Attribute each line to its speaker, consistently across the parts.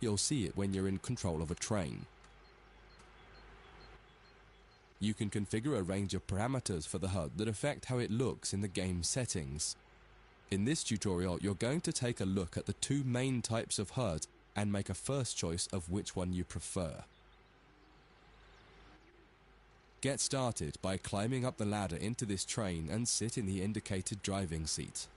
Speaker 1: You'll see it when you're in control of a train. You can configure a range of parameters for the HUD that affect how it looks in the game settings. In this tutorial, you're going to take a look at the two main types of HUD and make a first choice of which one you prefer. Get started by climbing up the ladder into this train and sit in the indicated driving seat.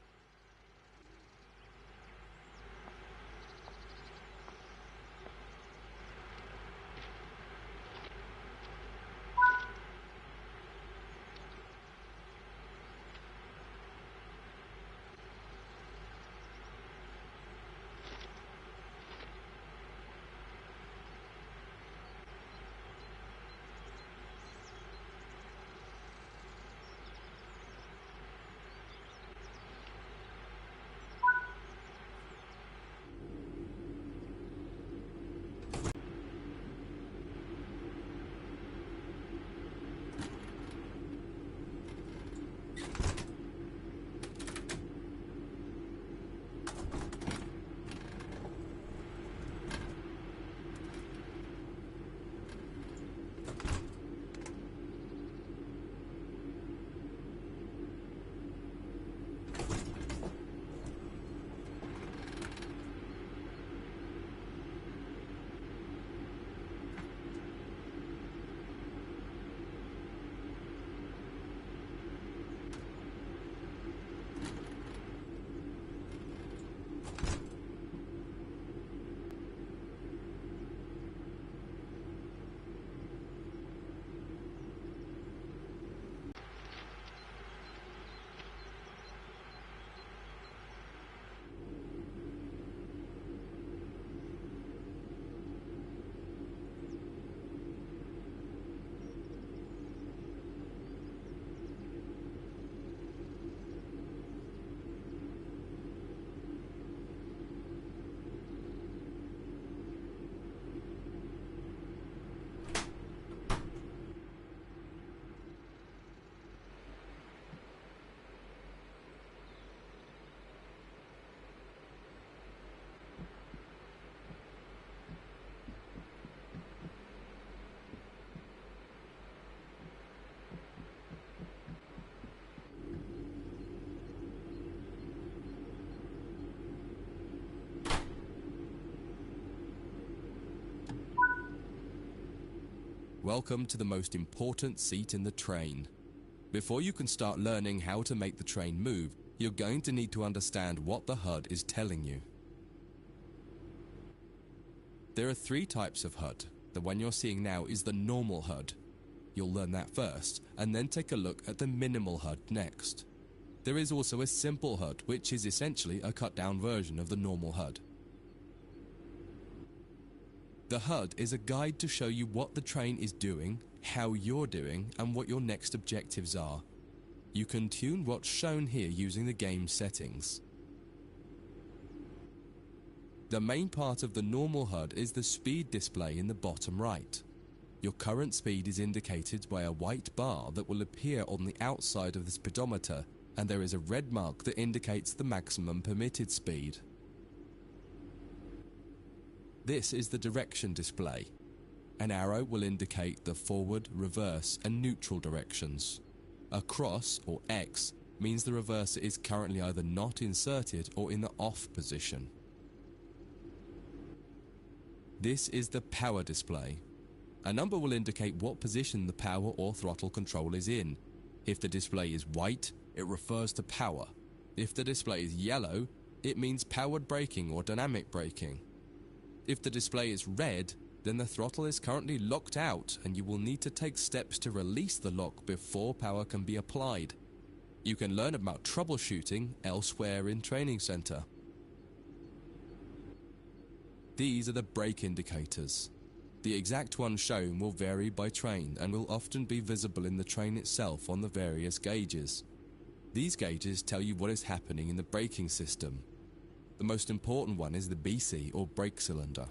Speaker 1: Welcome to the most important seat in the train. Before you can start learning how to make the train move, you're going to need to understand what the HUD is telling you. There are three types of HUD. The one you're seeing now is the normal HUD. You'll learn that first, and then take a look at the minimal HUD next. There is also a simple HUD, which is essentially a cut-down version of the normal HUD. The HUD is a guide to show you what the train is doing, how you're doing, and what your next objectives are. You can tune what's shown here using the game settings. The main part of the normal HUD is the speed display in the bottom right. Your current speed is indicated by a white bar that will appear on the outside of the speedometer, and there is a red mark that indicates the maximum permitted speed. This is the direction display. An arrow will indicate the forward, reverse, and neutral directions. A cross, or X, means the reverser is currently either not inserted or in the off position. This is the power display. A number will indicate what position the power or throttle control is in. If the display is white, it refers to power. If the display is yellow, it means powered braking or dynamic braking. If the display is red, then the throttle is currently locked out and you will need to take steps to release the lock before power can be applied. You can learn about troubleshooting elsewhere in Training Center. These are the brake indicators. The exact one shown will vary by train and will often be visible in the train itself on the various gauges. These gauges tell you what is happening in the braking system. The most important one is the BC, or brake cylinder.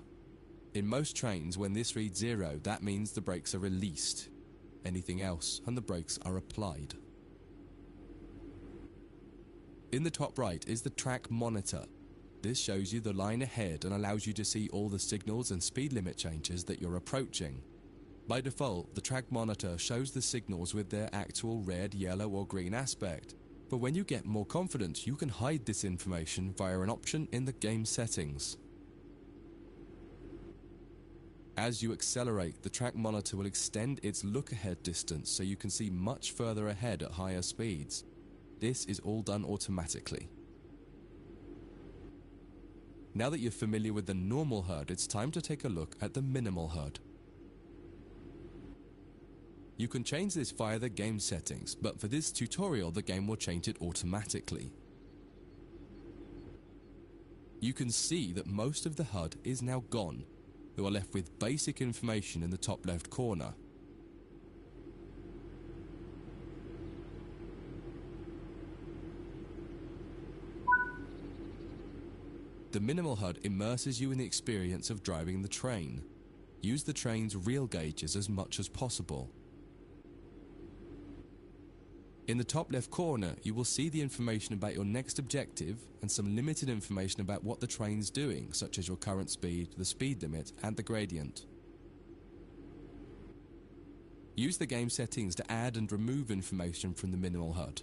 Speaker 1: In most trains, when this reads 0, that means the brakes are released. Anything else, and the brakes are applied. In the top right is the track monitor. This shows you the line ahead and allows you to see all the signals and speed limit changes that you're approaching. By default, the track monitor shows the signals with their actual red, yellow or green aspect, but when you get more confident, you can hide this information via an option in the game settings. As you accelerate, the track monitor will extend its look-ahead distance so you can see much further ahead at higher speeds. This is all done automatically. Now that you're familiar with the normal HUD, it's time to take a look at the minimal HUD. You can change this via the game settings, but for this tutorial the game will change it automatically. You can see that most of the HUD is now gone. You are left with basic information in the top left corner. The minimal HUD immerses you in the experience of driving the train. Use the train's real gauges as much as possible. In the top left corner, you will see the information about your next objective and some limited information about what the train's doing, such as your current speed, the speed limit, and the gradient. Use the game settings to add and remove information from the minimal HUD.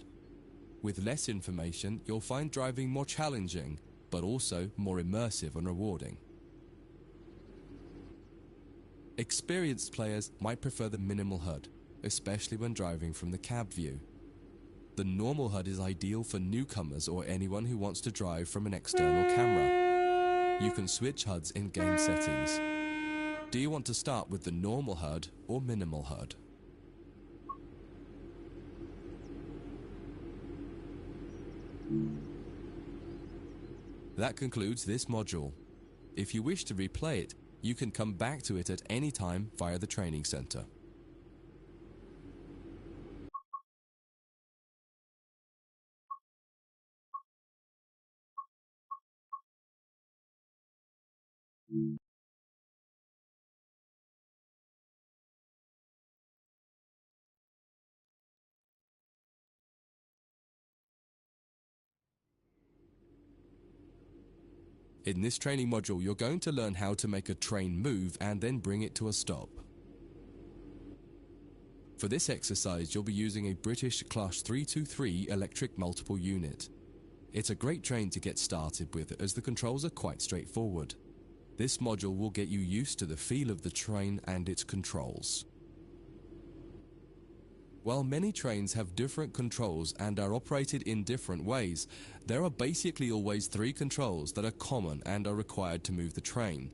Speaker 1: With less information, you'll find driving more challenging, but also more immersive and rewarding. Experienced players might prefer the minimal HUD, especially when driving from the cab view. The normal HUD is ideal for newcomers or anyone who wants to drive from an external camera. You can switch HUDs in game settings. Do you want to start with the normal HUD or minimal HUD? That concludes this module. If you wish to replay it, you can come back to it at any time via the training center. In this training module, you're going to learn how to make a train move and then bring it to a stop. For this exercise, you'll be using a British Class 323 electric multiple unit. It's a great train to get started with as the controls are quite straightforward. This module will get you used to the feel of the train and its controls. While many trains have different controls and are operated in different ways, there are basically always three controls that are common and are required to move the train.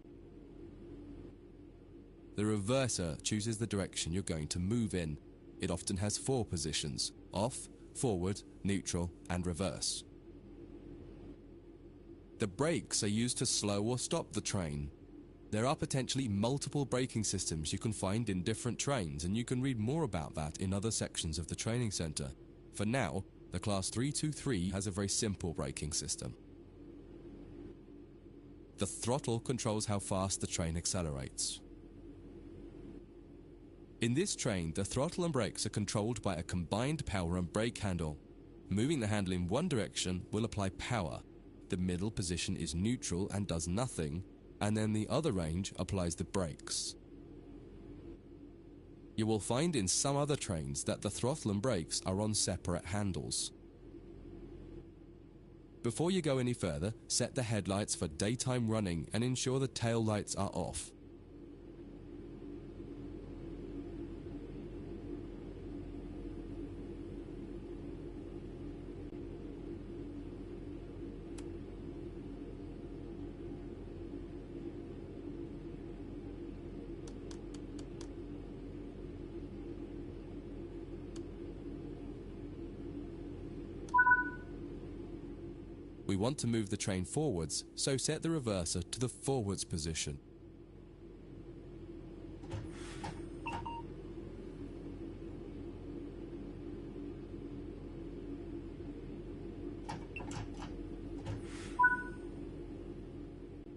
Speaker 1: The reverser chooses the direction you're going to move in. It often has four positions: off, forward, neutral, and reverse. The brakes are used to slow or stop the train. There are potentially multiple braking systems you can find in different trains, and you can read more about that in other sections of the training center. For now, the Class 323 has a very simple braking system. The throttle controls how fast the train accelerates. In this train, the throttle and brakes are controlled by a combined power and brake handle. Moving the handle in one direction will apply power. The middle position is neutral and does nothing, and then the other range applies the brakes. You will find in some other trains that the throttle and brakes are on separate handles. Before you go any further, set the headlights for daytime running and ensure the tail lights are off. We want to move the train forwards, so set the reverser to the forwards position.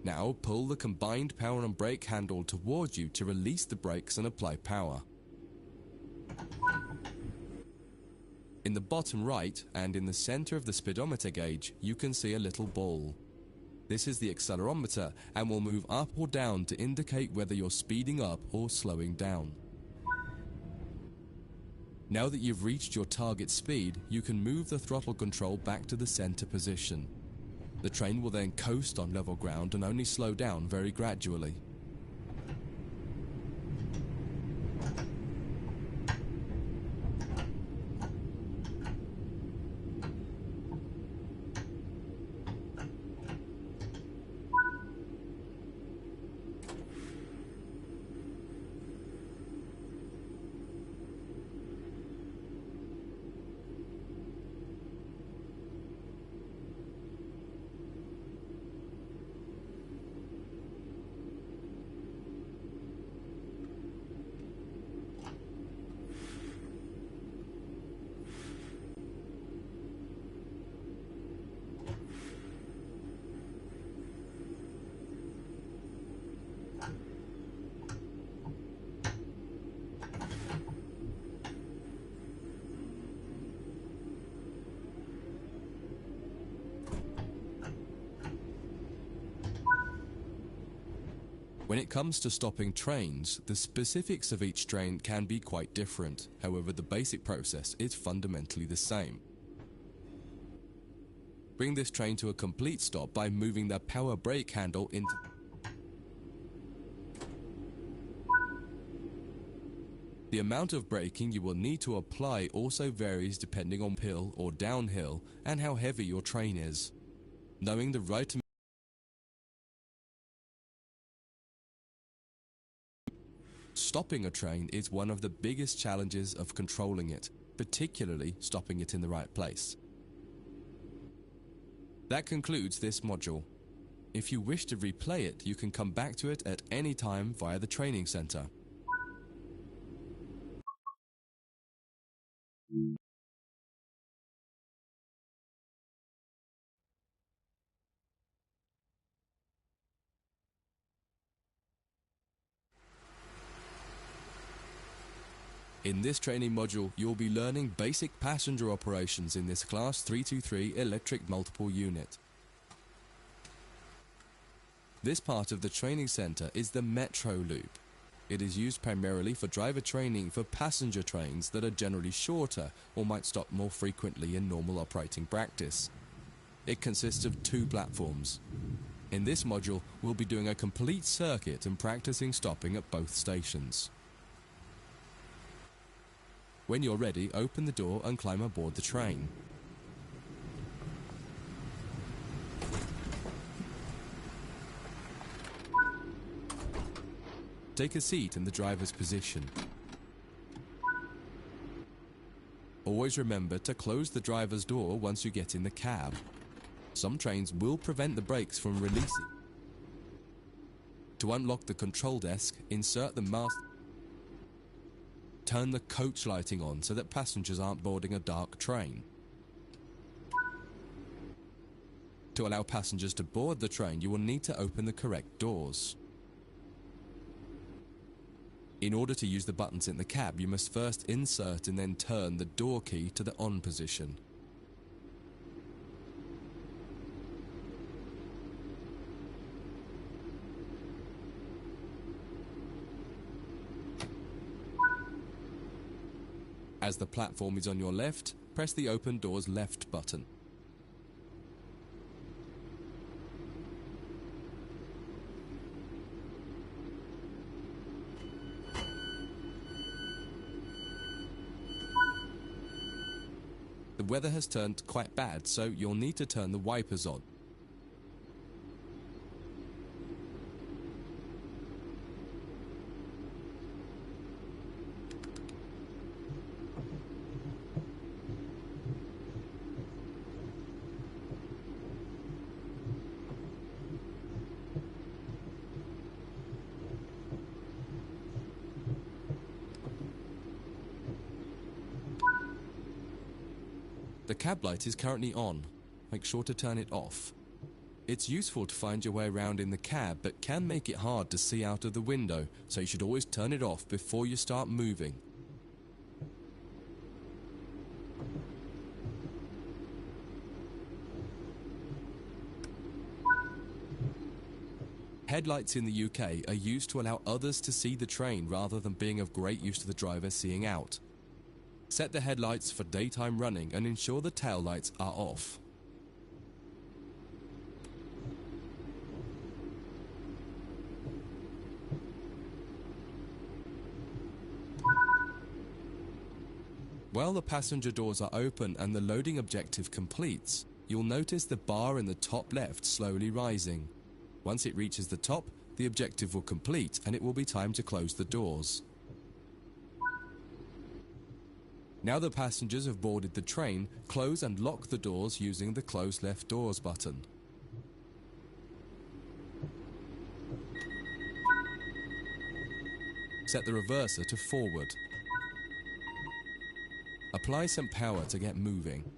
Speaker 1: Now pull the combined power and brake handle towards you to release the brakes and apply power. In the bottom right and in the center of the speedometer gauge, you can see a little ball. This is the accelerometer and will move up or down to indicate whether you're speeding up or slowing down. Now that you've reached your target speed, you can move the throttle control back to the center position. The train will then coast on level ground and only slow down very gradually. When it comes to stopping trains, the specifics of each train can be quite different. However, the basic process is fundamentally the same. Bring this train to a complete stop by moving the power brake handle into... The amount of braking you will need to apply also varies depending on uphill or downhill and how heavy your train is. Knowing the right Stopping a train is one of the biggest challenges of controlling it, particularly stopping it in the right place. That concludes this module. If you wish to replay it, you can come back to it at any time via the training center. In this training module, you'll be learning basic passenger operations in this Class 323 electric multiple unit. This part of the training center is the Metro Loop. It is used primarily for driver training for passenger trains that are generally shorter or might stop more frequently in normal operating practice. It consists of 2 platforms. In this module, we'll be doing a complete circuit and practicing stopping at both stations. When you're ready, open the door and climb aboard the train. Take a seat in the driver's position. Always remember to close the driver's door once you get in the cab. Some trains will prevent the brakes from releasing. To unlock the control desk, insert the master. Turn the coach lighting on so that passengers aren't boarding a dark train. To allow passengers to board the train, you will need to open the correct doors. In order to use the buttons in the cab, you must first insert and then turn the door key to the on position. As the platform is on your left, press the open doors left button. The weather has turned quite bad, so you'll need to turn the wipers on. The cab light is currently on. Make sure to turn it off. It's useful to find your way around in the cab, but can make it hard to see out of the window, so you should always turn it off before you start moving. Headlights in the UK are used to allow others to see the train rather than being of great use to the driver seeing out. Set the headlights for daytime running and ensure the tail lights are off. While the passenger doors are open and the loading objective completes, you'll notice the bar in the top left slowly rising. Once it reaches the top, the objective will complete and it will be time to close the doors. Now the passengers have boarded the train, close and lock the doors using the Close Left Doors button. Set the reverser to forward. Apply some power to get moving.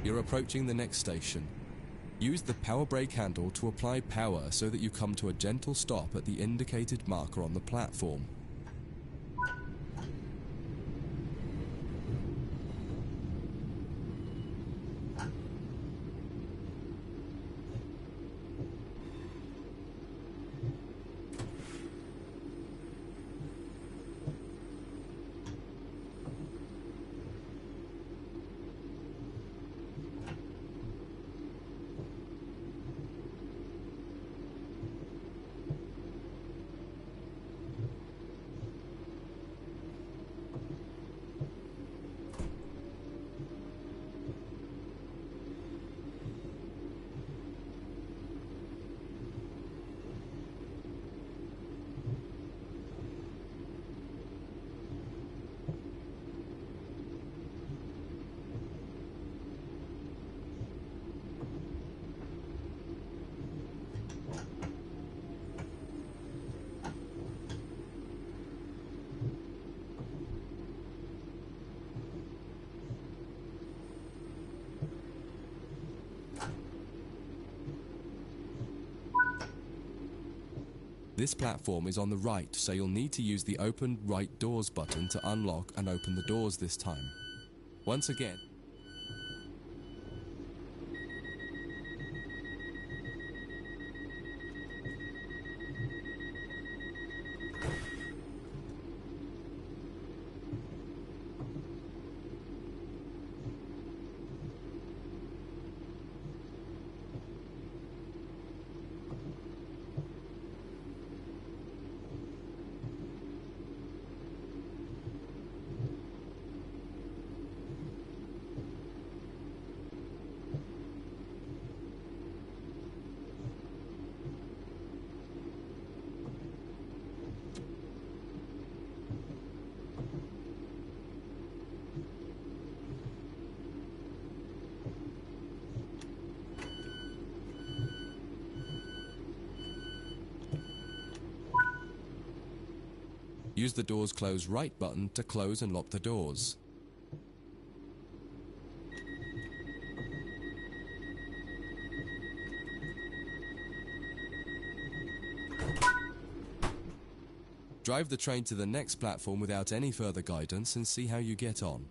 Speaker 1: You're approaching the next station. Use the power brake handle to apply power so that you come to a gentle stop at the indicated marker on the platform. This platform is on the right, so you'll need to use the Open Right Doors button to unlock and open the doors this time. Once again, use the Doors Close Right button to close and lock the doors. Drive the train to the next platform without any further guidance and see how you get on.